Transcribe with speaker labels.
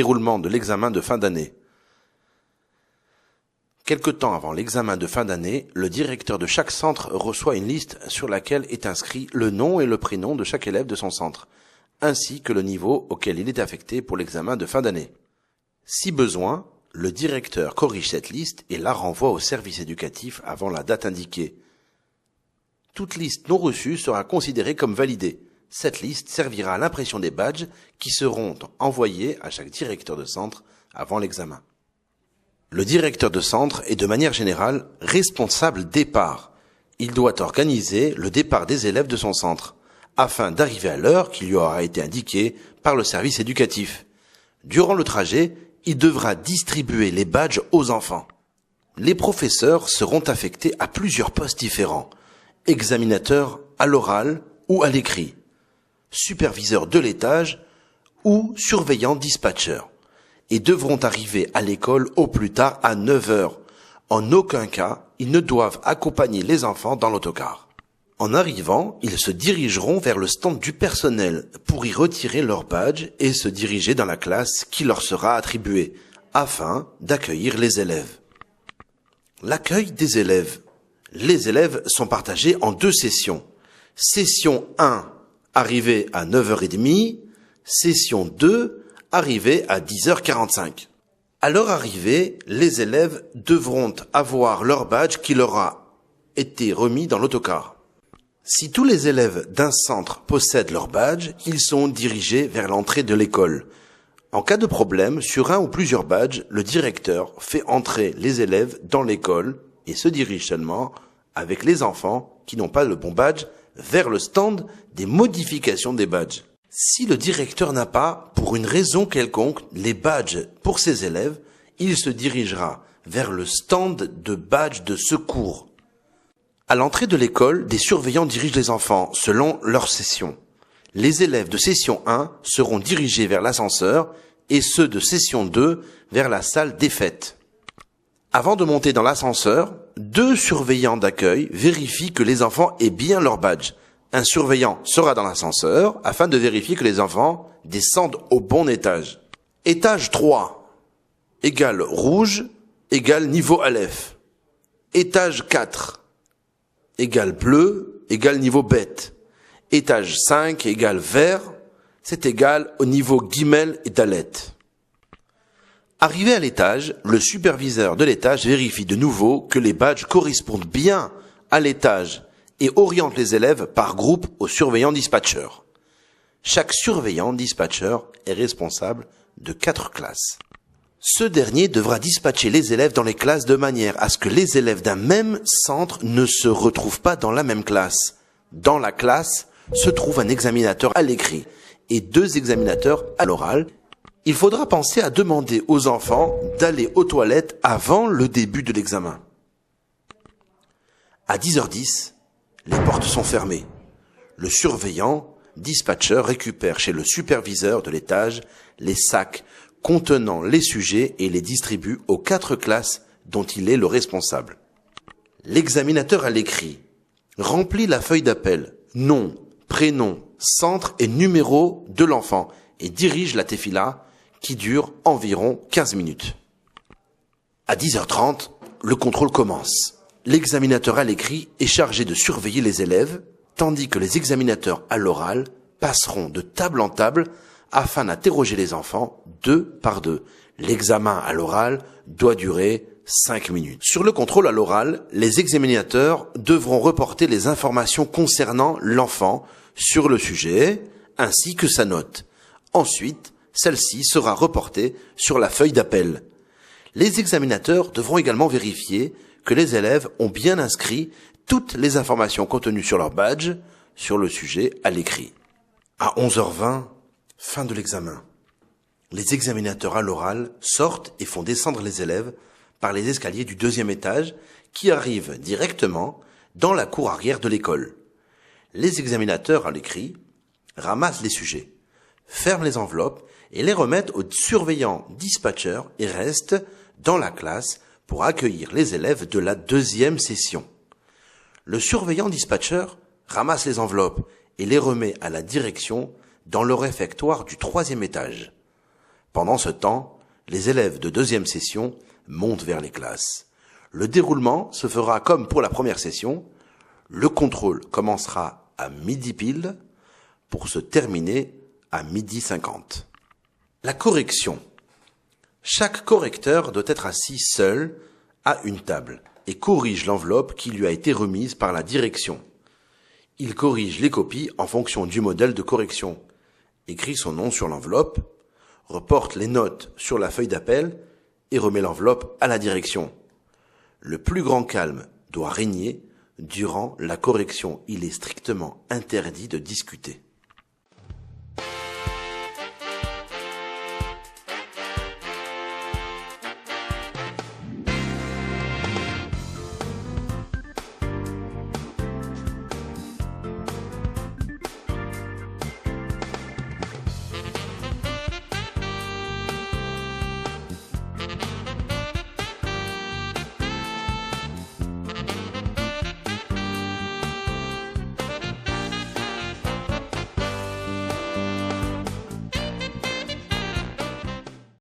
Speaker 1: déroulement de l'examen de fin d'année. Quelque temps avant l'examen de fin d'année, le directeur de chaque centre reçoit une liste sur laquelle est inscrit le nom et le prénom de chaque élève de son centre, ainsi que le niveau auquel il est affecté pour l'examen de fin d'année. Si besoin, le directeur corrige cette liste et la renvoie au service éducatif avant la date indiquée. Toute liste non reçue sera considérée comme validée. Cette liste servira à l'impression des badges qui seront envoyés à chaque directeur de centre avant l'examen. Le directeur de centre est de manière générale responsable départ. Il doit organiser le départ des élèves de son centre, afin d'arriver à l'heure qui lui aura été indiquée par le service éducatif. Durant le trajet, il devra distribuer les badges aux enfants. Les professeurs seront affectés à plusieurs postes différents. Examinateurs à l'oral ou à l'écrit, superviseurs de l'étage ou surveillants dispatchers, et devront arriver à l'école au plus tard à 9 heures. En aucun cas, ils ne doivent accompagner les enfants dans l'autocar. En arrivant, ils se dirigeront vers le stand du personnel pour y retirer leur badge et se diriger dans la classe qui leur sera attribuée, afin d'accueillir les élèves. L'accueil des élèves. Les élèves sont partagés en 2 sessions. Session 1, arrivée à 9h30. Session 2, arrivée à 10h45. À leur arrivée, les élèves devront avoir leur badge qui leur a été remis dans l'autocar. Si tous les élèves d'un centre possèdent leur badge, ils sont dirigés vers l'entrée de l'école. En cas de problème, sur un ou plusieurs badges, le directeur fait entrer les élèves dans l'école et se dirige seulement, avec les enfants qui n'ont pas le bon badge, vers le stand des modifications des badges. Si le directeur n'a pas, pour une raison quelconque, les badges pour ses élèves, il se dirigera vers le stand de badges de secours. À l'entrée de l'école, des surveillants dirigent les enfants selon leur session. Les élèves de session 1 seront dirigés vers l'ascenseur et ceux de session 2 vers la salle des fêtes. Avant de monter dans l'ascenseur, 2 surveillants d'accueil vérifient que les enfants aient bien leur badge. Un surveillant sera dans l'ascenseur afin de vérifier que les enfants descendent au bon étage. Étage 3 égale rouge égale niveau Aleph. Étage 4 égale bleu égale niveau bête. Étage 5 égale vert, c'est égal au niveau Guimel et Dalet. Arrivé à l'étage, le superviseur de l'étage vérifie de nouveau que les badges correspondent bien à l'étage et oriente les élèves par groupe au surveillant dispatcher. Chaque surveillant dispatcher est responsable de 4 classes. Ce dernier devra dispatcher les élèves dans les classes de manière à ce que les élèves d'un même centre ne se retrouvent pas dans la même classe. Dans la classe se trouve un examinateur à l'écrit et 2 examinateurs à l'oral. Il faudra penser à demander aux enfants d'aller aux toilettes avant le début de l'examen. À 10h10, les portes sont fermées. Le surveillant, dispatcher, récupère chez le superviseur de l'étage les sacs contenant les sujets et les distribue aux 4 classes dont il est le responsable. L'examinateur à l'écrit remplit la feuille d'appel, nom, prénom, centre et numéro de l'enfant et dirige la tefila qui dure environ 15 minutes. À 10h30, le contrôle commence. L'examinateur à l'écrit est chargé de surveiller les élèves, tandis que les examinateurs à l'oral passeront de table en table afin d'interroger les enfants 2 par 2. L'examen à l'oral doit durer 5 minutes. Sur le contrôle à l'oral, les examinateurs devront reporter les informations concernant l'enfant sur le sujet, ainsi que sa note. Ensuite, celle-ci sera reportée sur la feuille d'appel. Les examinateurs devront également vérifier que les élèves ont bien inscrit toutes les informations contenues sur leur badge sur le sujet à l'écrit. À 11h20, fin de l'examen. Les examinateurs à l'oral sortent et font descendre les élèves par les escaliers du 2e étage qui arrivent directement dans la cour arrière de l'école. Les examinateurs à l'écrit ramassent les sujets, ferment les enveloppes et les remettent aux surveillants dispatchers et restent dans la classe pour accueillir les élèves de la 2e session. Le surveillant dispatcher ramasse les enveloppes et les remet à la direction dans le réfectoire du 3e étage. Pendant ce temps, les élèves de deuxième session montent vers les classes. Le déroulement se fera comme pour la première session. Le contrôle commencera à midi pile pour se terminer à 12h50. La correction. Chaque correcteur doit être assis seul à une table et corrige l'enveloppe qui lui a été remise par la direction. Il corrige les copies en fonction du modèle de correction, écrit son nom sur l'enveloppe, reporte les notes sur la feuille d'appel et remet l'enveloppe à la direction. Le plus grand calme doit régner durant la correction. Il est strictement interdit de discuter.